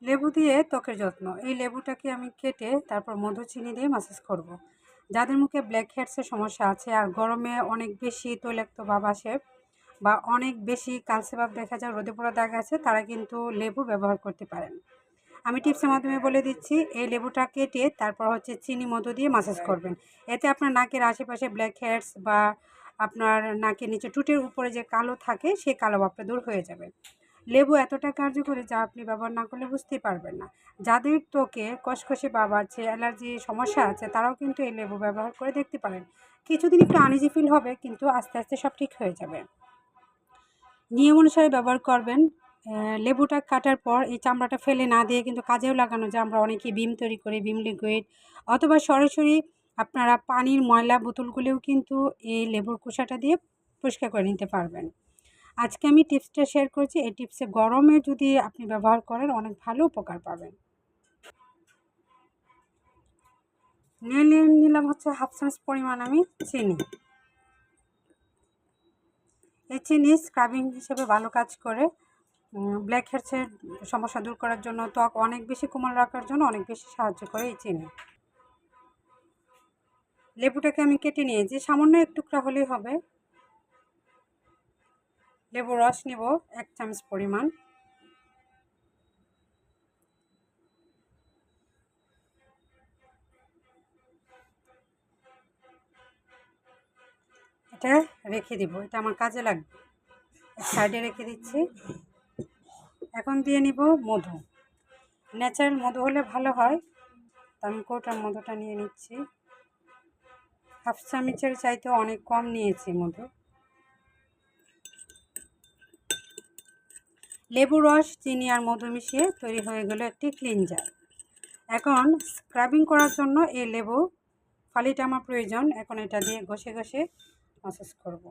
লেবু দিয়ে ত্বকের যত্ন। এই লেবুটাকে আমি কেটে তারপর মধু, চিনি দিয়ে ম্যাসাজ করব। যাদের মুখে ব্ল্যাক হেডসের সমস্যা আছে আর গরমে অনেক বেশি তৈলাক্ত ভাব আসে বা অনেক বেশি কালচে ভাব দেখা যায়, রোদে পোড়া দাগ আছে, তারা কিন্তু লেবু ব্যবহার করতে পারেন। আমি টিপসের মাধ্যমে বলে দিচ্ছি। এই লেবুটা কেটে তারপর চিনি, মধু দিয়ে ম্যাসাজ করবেন। এতে আপনার নাকের আশেপাশে ব্ল্যাক হেডস বা আপনার নাকের নিচে ঠোঁটের উপরে যে কালো থাকে সেই কালো ভাবটা দূর হয়ে যাবে। লেবু এতটা কার্যকরী যা আপনি ব্যবহার না করলে বুঝতেই পারবেন না। যাদের ত্বকে কষকষে ভাব আছে, অ্যালার্জি সমস্যা আছে, তারাও কিন্তু এই লেবু ব্যবহার করে দেখতে পারেন। কিছুদিন একটু আনইজি ফিল হবে, কিন্তু আস্তে আস্তে সব ঠিক হয়ে যাবে। নিয়ম অনুসারে ব্যবহার করবেন। লেবুটা কাটার পর এই চামড়াটা ফেলে না দিয়ে কিন্তু কাজেও লাগানো যায়। আমরা অনেকেই ভিম তৈরি করি, ভিম লিকুইড, অথবা সরাসরি আপনারা পানির ময়লা বোতলগুলোও কিন্তু এই লেবুর খোসাটা দিয়ে পরিষ্কার করে নিতে পারবেন। আজকে আমি টিপসটা শেয়ার করছি। এই টিপসে গরমে যদি আপনি ব্যবহার করেন অনেক ভালো উপকার পাবেন। নিয়ে নিলাম হাফ চামচ পরিমাণ আমি চিনি। এই চিনি স্ক্রাবিং হিসেবে ভালো কাজ করে। ব্ল্যাক হেডসের সমস্যা দূর করার জন্য, ত্বক অনেক বেশি কোমল রাখার জন্য অনেক বেশি সাহায্য করে এই চিনি। লেবুটাকে আমি কেটে নিয়েছি, সামান্য এক টুকরা হলেই হবে। লেবুর রস নিব 1 চামচ পরিমাণ। এটা রেখে দিব, এটা আমার কাজে লাগবে। সাইডে রেখে দিচ্ছি। এখন দিয়ে নিব মধু। ন্যাচারাল মধু হলে ভালো হয়। আমি কৌটার মধুটা নিয়ে নিচ্ছি। হাফ চামচের চাইতে অনেক কম নিয়েছি মধু। লেবু রস, চিনি আর মধু মিশিয়ে তৈরি হয়ে গেল একটি ক্লিনজার। এখন স্ক্রাবিং করার জন্য এই লেবু ফালিটা আমার প্রয়োজন। এখন এটা দিয়ে ঘষে ঘষে ম্যাসাজ করব।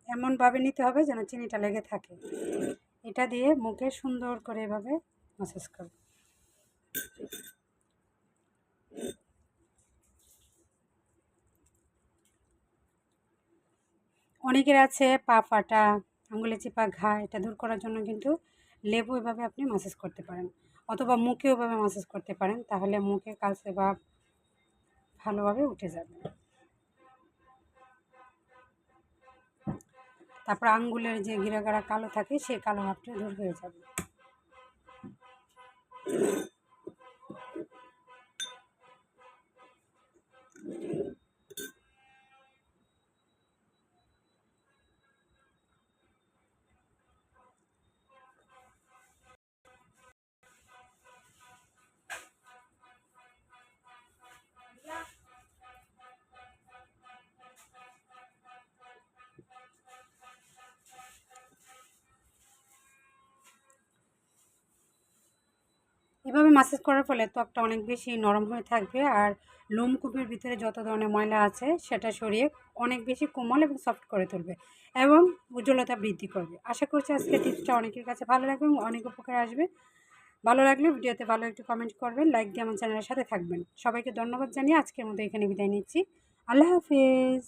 এমনভাবে নিতে হবে যেন চিনিটা লেগে থাকে। এটা দিয়ে মুখে সুন্দর করে এভাবে ম্যাসাজ করব। অনেকের আছে পা ফাটা, আঙুলে চিপা ঘা, এটা দূর করার জন্য কিন্তু লেবু এভাবে আপনি ম্যাসাজ করতে পারেন, অথবা মুখেও এভাবে ম্যাসাজ করতে পারেন। তাহলে মুখে কালচে ভাব ভালোভাবে উঠে যাবে। তারপর আঙ্গুলের যে গিরাগাড়া কালো থাকে সেই কালো ভাবটা দূর হয়ে যাবে। এভাবে ম্যাসাজ করার ফলে ত্বকটা অনেক বেশি নরম হয়ে থাকবে, আর লোমকূপের ভিতরে যত ধরনের ময়লা আছে সেটা সরিয়ে অনেক বেশি কোমল এবং সফট করে তুলবে এবং উজ্জ্বলতা বৃদ্ধি করবে। আশা করছি আজকের টিপসটা অনেকের কাছে ভালো লাগবে এবং অনেক উপকার আসবে। ভালো লাগলে ভিডিওতে ভালো একটু কমেন্ট করবেন, লাইক দিয়ে আমার চ্যানেলের সাথে থাকবেন। সবাইকে ধন্যবাদ জানিয়ে আজকের মতো এখানে বিদায় নিচ্ছি। আল্লাহ হাফিজ।